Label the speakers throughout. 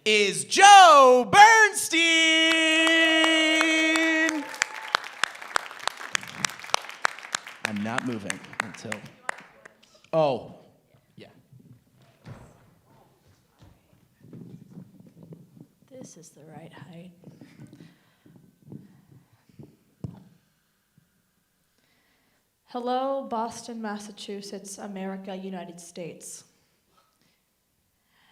Speaker 1: is Joe Bernstein. I'm not moving until... Oh, yeah.
Speaker 2: This is the right height. Hello, Boston, Massachusetts, America, United States.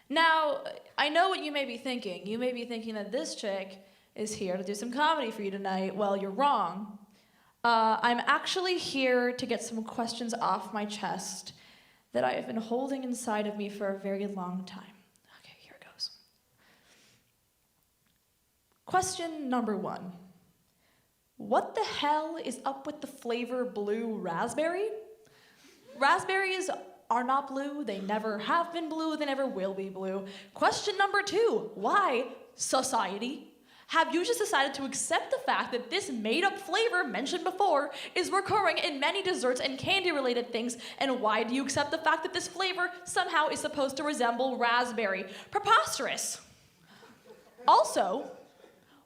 Speaker 2: Now, I know what you may be thinking. You may be thinking that this chick is here to do some comedy for you tonight. Well, you're wrong. I'm actually here to get some questions off my chest that I have been holding inside of me for a very long time. Okay, here it goes. Question number 1. What the hell is up with the flavor blue raspberry? Raspberries are not blue. They never have been blue. They never will be blue. Question number 2. Why, society, have you just decided to accept the fact that this made-up flavor mentioned before is recurring in many desserts and candy-related things? And why do you accept the fact that this flavor somehow is supposed to resemble raspberry? Preposterous. Also,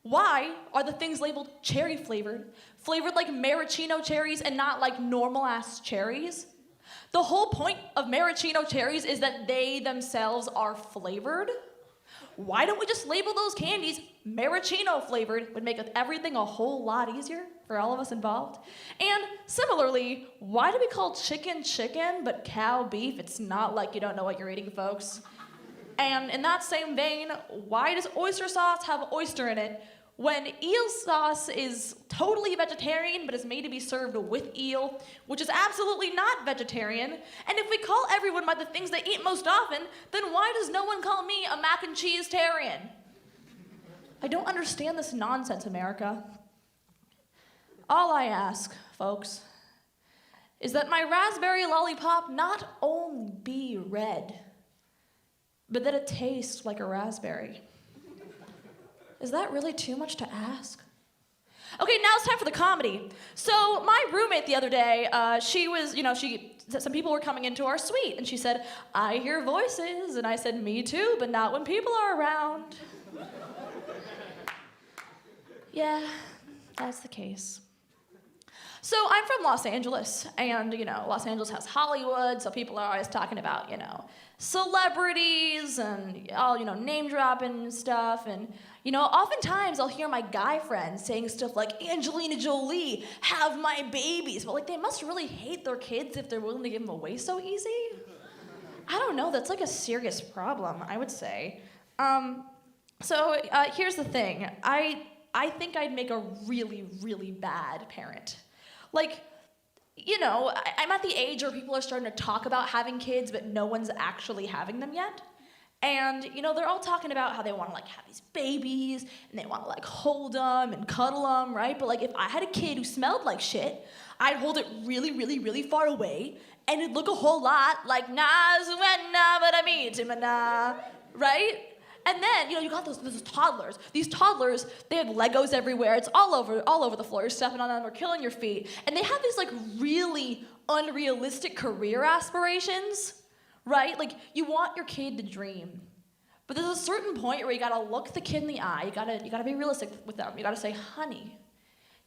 Speaker 2: why are the things labeled cherry flavored like maraschino cherries and not like normal-ass cherries? The whole point of maraschino cherries is that they themselves are flavored. Why don't we just label those candies maraschino flavored? Would make everything a whole lot easier for all of us involved. And similarly, why do we call chicken chicken but cow beef? It's not like you don't know what you're eating, folks. And in that same vein, why does oyster sauce have oyster in it when eel sauce is totally vegetarian but is made to be served with eel, which is absolutely not vegetarian? And if we call everyone by the things they eat most often, then why does no one call me a mac and cheese-tarian? I don't understand this nonsense, America. All I ask, folks, is that my raspberry lollipop not only be red, but that it tastes like a raspberry. Is that really too much to ask? Okay, now it's time for the comedy. So my roommate the other day, some people were coming into our suite, and she said, "I hear voices," and I said, "Me too, but not when people are around." Yeah, that's the case. So I'm from Los Angeles, and, Los Angeles has Hollywood, so people are always talking about, celebrities and all, name-dropping and stuff, and, oftentimes I'll hear my guy friends saying stuff like, "Angelina Jolie, have my babies," but, they must really hate their kids if they're willing to give them away so easy. I don't know, that's, a serious problem, I would say. So here's the thing. I think I'd make a really, really bad parent. I'm at the age where people are starting to talk about having kids, but no one's actually having them yet. And, they're all talking about how they want to, have these babies, and they want to, hold them and cuddle them, right? But, if I had a kid who smelled like shit, I'd hold it really, really, really far away, and it'd look a whole lot like Nas, but I meet him, right? And then, you got those toddlers. These toddlers, they have Legos everywhere. It's all over the floor. You're stepping on them, they're killing your feet. And they have these, really unrealistic career aspirations, right? You want your kid to dream. But there's a certain point where you gotta look the kid in the eye. You gotta be realistic with them. You gotta say, "Honey,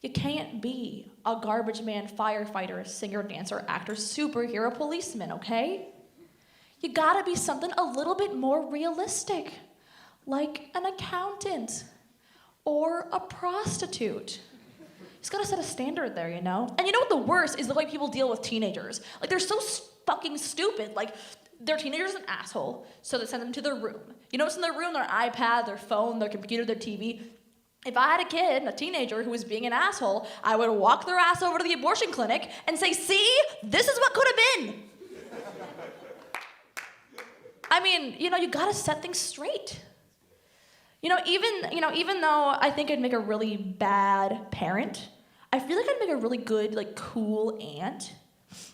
Speaker 2: you can't be a garbage man, firefighter, singer, dancer, actor, superhero, policeman, okay? You gotta be something a little bit more realistic. Like an accountant or a prostitute." He's got to set a standard there, And you know what the worst is? The way people deal with teenagers. They're so fucking stupid. Their teenager's an asshole, so they send them to their room. You know what's in their room? Their iPad, their phone, their computer, their TV. If I had a kid, a teenager, who was being an asshole, I would walk their ass over to the abortion clinic and say, "See? This is what could have been." I mean, you got to set things straight. Even though I think I'd make a really bad parent, I feel like I'd make a really good, cool aunt.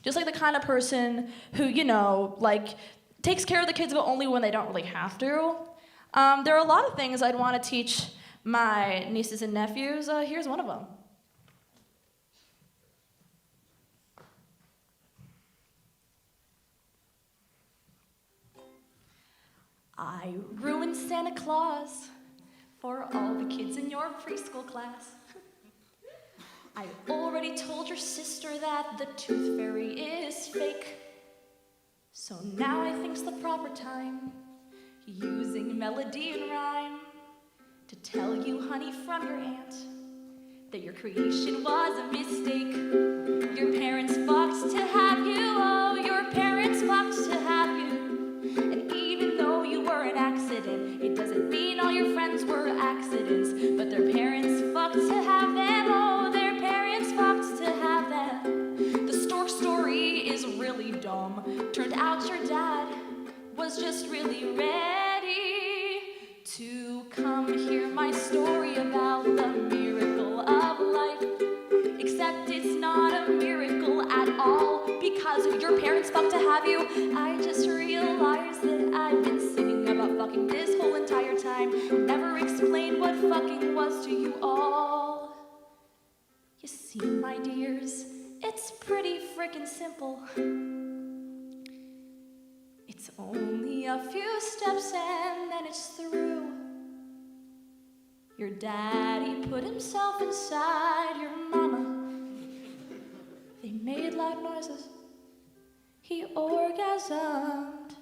Speaker 2: Just the kind of person who, takes care of the kids, but only when they don't really have to. There are a lot of things I'd want to teach my nieces and nephews. Here's one of them. I ruined Santa Claus for all the kids in your preschool class. I already told your sister that the tooth fairy is fake. So now I think's the proper time, using melody and rhyme, to tell you, honey, from your aunt, that your creation was a mistake. Your parents fucked to have you, oh, your parents fucked to have you. And even though you were an accident, it doesn't mean all your friends were accidents. But their parents fucked to have them, oh, their parents fucked to have them. The stork story is really dumb. Turned out your dad was just really ready to come hear my story about the miracle of life. Except it's not a miracle at all, because your parents fucked to have you. I just realized that I've been singing about fucking this whole entire time. Never explained what fucking was to you all. You see, my dears, it's pretty frickin' simple. It's only a few steps and then it's through. Your daddy put himself inside your mama. They made loud noises. He orgasmed.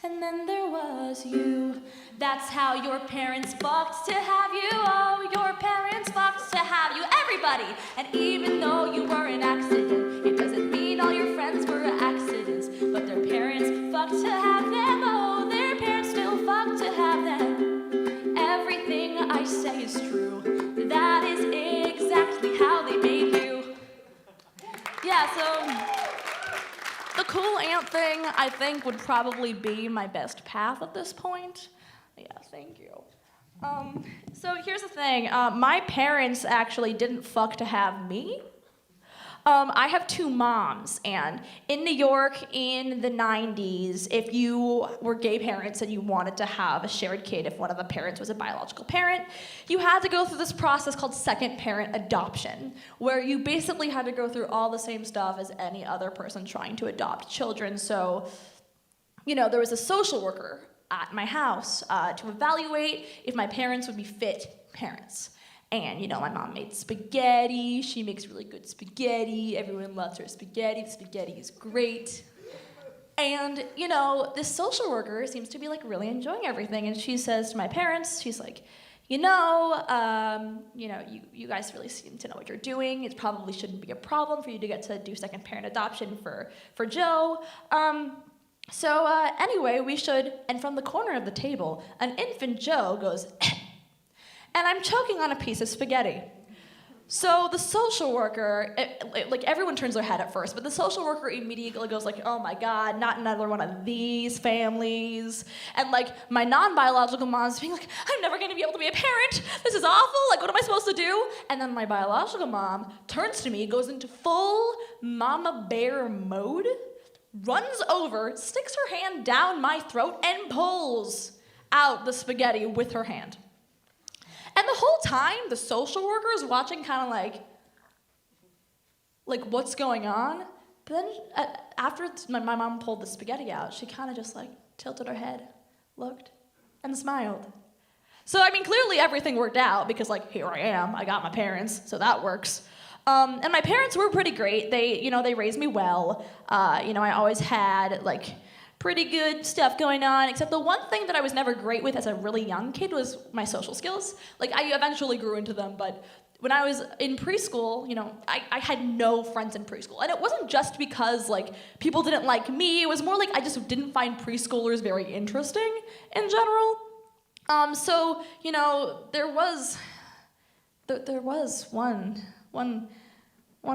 Speaker 2: And then there was you. That's how your parents fucked to have you. Oh, your parents fucked to have you. Everybody! And even though you were an accident, it doesn't mean all your friends were accidents. But their parents fucked to have them. Oh, their parents still fucked to have them. Everything I say is true. That is exactly how they made you. Yeah, so the cool aunt thing, I think, would probably be my best path at this point. Yeah, thank you. So here's the thing. My parents actually didn't fuck to have me. I have two moms, and in New York in the 90s, if you were gay parents and you wanted to have a shared kid, if one of the parents was a biological parent, you had to go through this process called second parent adoption, where you basically had to go through all the same stuff as any other person trying to adopt children. So, you know, there was a social worker at my house to evaluate if my parents would be fit parents. And, you know, my mom made spaghetti. She makes really good spaghetti. Everyone loves her spaghetti. The spaghetti is great. And, you know, this social worker seems to be, like, really enjoying everything. And she says to my parents, she's like, you guys really seem to know what you're doing. It probably shouldn't be a problem for you to get to do second parent adoption for Joe. Anyway, we should, and from the corner of the table, an infant Joe goes, and I'm choking on a piece of spaghetti. So the social worker, like everyone turns their head at first, but the social worker immediately goes like, oh my God, not another one of these families. And like my non-biological mom's being like, I'm never gonna be able to be a parent. This is awful, like what am I supposed to do? And then my biological mom turns to me, goes into full mama bear mode, runs over, sticks her hand down my throat and pulls out the spaghetti with her hand. And the whole time, the social worker is watching kind of like what's going on? But then after my mom pulled the spaghetti out, she kind of just like tilted her head, looked, and smiled. So, I mean, clearly everything worked out because like, here I am, I got my parents, so that works. And my parents were pretty great. They raised me well. I always had like pretty good stuff going on, except the one thing that I was never great with as a really young kid was my social skills. Like, I eventually grew into them, but when I was in preschool, I had no friends in preschool. And it wasn't just because, like, people didn't like me. It was more like I just didn't find preschoolers very interesting in general. There was one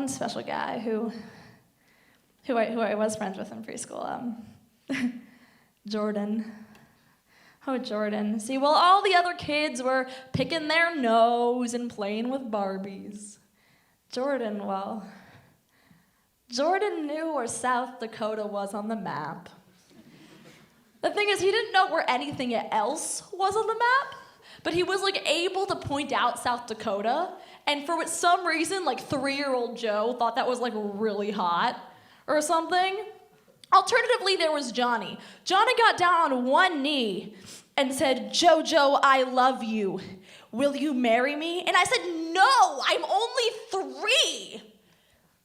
Speaker 2: special guy who I was friends with in preschool. Jordan. Oh, Jordan. See, while all the other kids were picking their nose and playing with Barbies, Jordan knew where South Dakota was on the map. The thing is, he didn't know where anything else was on the map, but he was, like, able to point out South Dakota, and for some reason, like, 3-year-old Joe thought that was, like, really hot or something. Alternatively, there was Johnny. Johnny got down on one knee and said, "Jojo, I love you. Will you marry me?" And I said, "No, I'm only 3."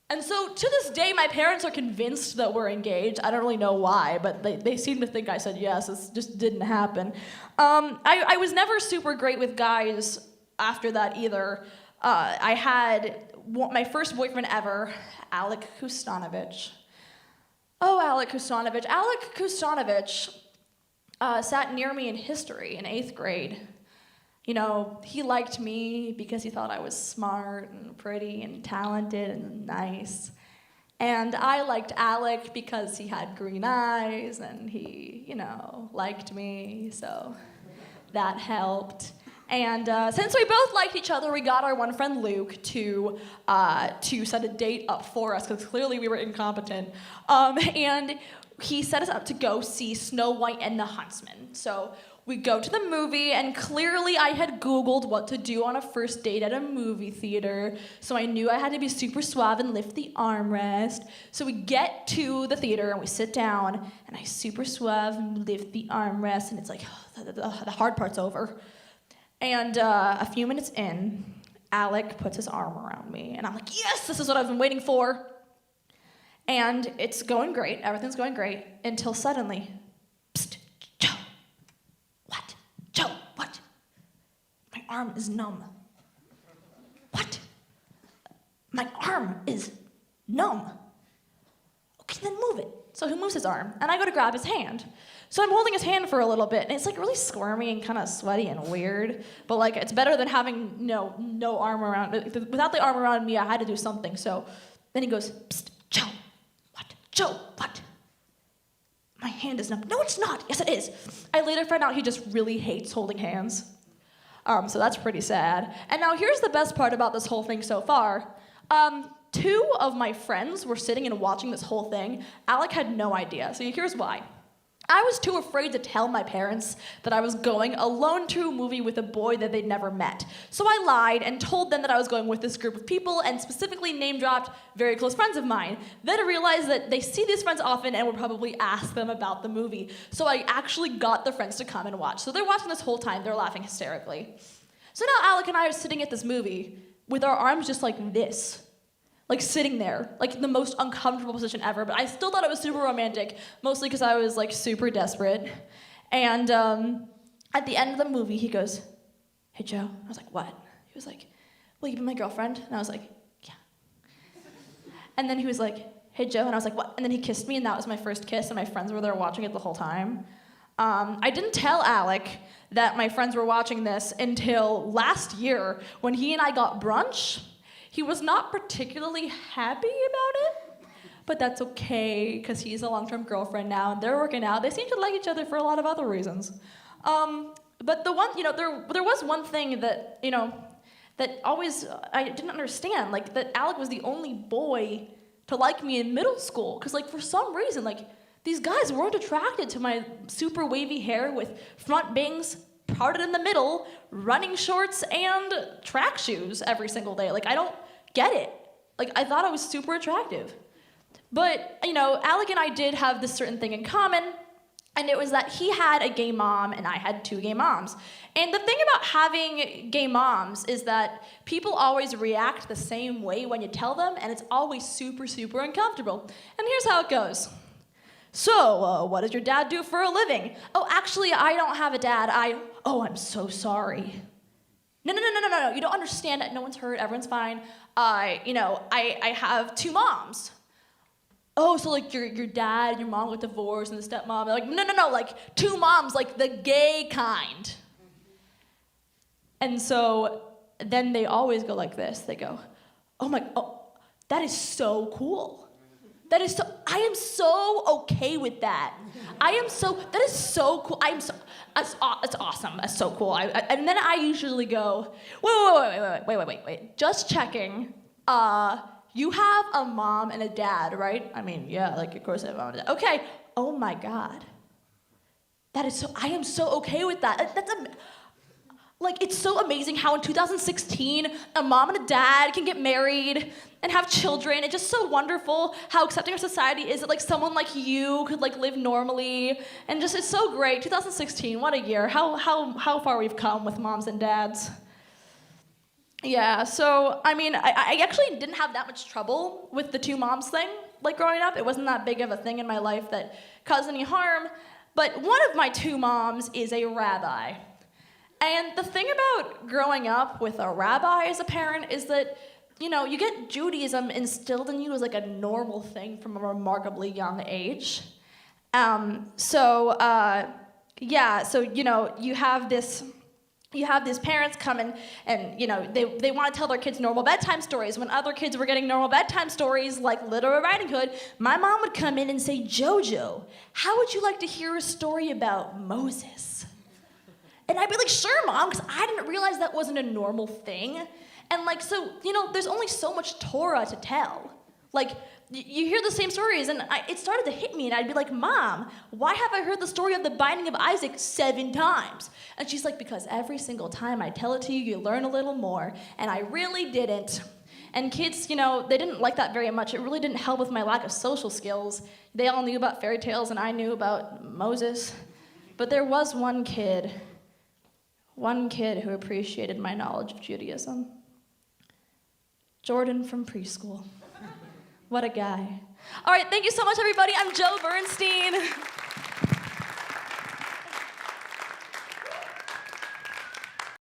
Speaker 2: And so to this day, my parents are convinced that we're engaged. I don't really know why, but they seem to think I said yes. It just didn't happen. I was never super great with guys after that either. I had my first boyfriend ever, Alec Kustanovich. Oh, Alec Kustanovich. Alec Kustanovich sat near me in history in 8th grade. You know, he liked me because he thought I was smart and pretty and talented and nice. And I liked Alec because he had green eyes and he, liked me, so that helped. And since we both liked each other, we got our one friend Luke to set a date up for us because clearly we were incompetent. And he set us up to go see Snow White and the Huntsman. So we go to the movie, and clearly I had Googled what to do on a first date at a movie theater, so I knew I had to be super suave and lift the armrest. So we get to the theater, and we sit down, and I super suave and lift the armrest, and it's like, the hard part's over. And a few minutes in, Alec puts his arm around me, and I'm like, yes, this is what I've been waiting for. And it's going great, everything's going great, until suddenly, psst, Joe. What? Joe, what? My arm is numb. What? My arm is numb. Okay, then move it. So he moves his arm, and I go to grab his hand. So I'm holding his hand for a little bit, and it's like really squirmy and kind of sweaty and weird, but like it's better than having no arm around. Without the arm around me, I had to do something. So then he goes, psst, Joe, what? Joe, what? My hand is numb. No, it's not. Yes, it is. I later find out he just really hates holding hands. So that's pretty sad. And now here's the best part about this whole thing so far. 2 of my friends were sitting and watching this whole thing. Alec had no idea. So here's why. I was too afraid to tell my parents that I was going alone to a movie with a boy that they'd never met. So I lied and told them that I was going with this group of people and specifically name-dropped very close friends of mine. Then I realized that they see these friends often and would probably ask them about the movie. So I actually got the friends to come and watch. So they're watching this whole time. They're laughing hysterically. So now Alec and I are sitting at this movie with our arms just like this. Like sitting there, like the most uncomfortable position ever, but I still thought it was super romantic, mostly because I was like super desperate. And at the end of the movie, he goes, "Hey Joe." I was like, "What?" He was like, "Will you be my girlfriend?" And I was like, "Yeah." And then he was like, "Hey Joe," and I was like, "What?" And then he kissed me, and that was my first kiss, and my friends were there watching it the whole time. I didn't tell Alec that my friends were watching this until last year when he and I got brunch. He was not particularly happy about it, but that's okay, because he's a long-term girlfriend now, and they're working out. They seem to like each other for a lot of other reasons. But the one, there was one thing that, that always, I didn't understand, like, that Alec was the only boy to like me in middle school, because, like, for some reason, like, these guys weren't attracted to my super wavy hair with front bangs parted in the middle, running shorts, and track shoes every single day. Like, I don't get it. Like, I thought I was super attractive. But, Alec and I did have this certain thing in common, and it was that he had a gay mom and I had 2 gay moms. And the thing about having gay moms is that people always react the same way when you tell them, and it's always super, super uncomfortable. And here's how it goes. So, what does your dad do for a living? Oh, actually, I don't have a dad. Oh, I'm so sorry. No, you don't understand it. No one's hurt, everyone's fine. I have 2 moms. Oh, so like your dad and your mom got divorced and the stepmom. Like, no, like 2 moms, like the gay kind. And so then they always go like this. They go, oh, that is so cool. I am so okay with that. That is so cool. That's awesome. That's so cool. And then I usually go, wait. Just checking. You have a mom and a dad, right? I mean, yeah, like, of course I have a mom and a dad. Okay. Oh my God. I am so okay with that. Like, it's so amazing how in 2016, a mom and a dad can get married and have children. It's just so wonderful how accepting our society is that, like, someone like you could, like, live normally. And just, it's so great. 2016, what a year. How far we've come with moms and dads. Yeah, so, I mean, I actually didn't have that much trouble with the two moms thing, like, growing up. It wasn't that big of a thing in my life that caused any harm. But one of my two moms is a rabbi. And the thing about growing up with a rabbi as a parent is that, you know, you get Judaism instilled in you as like a normal thing from a remarkably young age. So you know, you have these parents come and you know, they want to tell their kids normal bedtime stories. When other kids were getting normal bedtime stories like Little Red Riding Hood, my mom would come in and say, "Jojo, how would you like to hear a story about Moses?" And I'd be like, "Sure, Mom," because I didn't realize that wasn't a normal thing. And like, so, you know, there's only so much Torah to tell. Like, you hear the same stories, and it started to hit me, and I'd be like, "Mom, why have I heard the story of the binding of Isaac 7 times? And she's like, "Because every single time I tell it to you, you learn a little more." And I really didn't. And kids, you know, they didn't like that very much. It really didn't help with my lack of social skills. They all knew about fairy tales, and I knew about Moses. But there was one kid who appreciated my knowledge of Judaism. Jordan from preschool. What a guy. All right, thank you so much, everybody. I'm Joe Bernstein.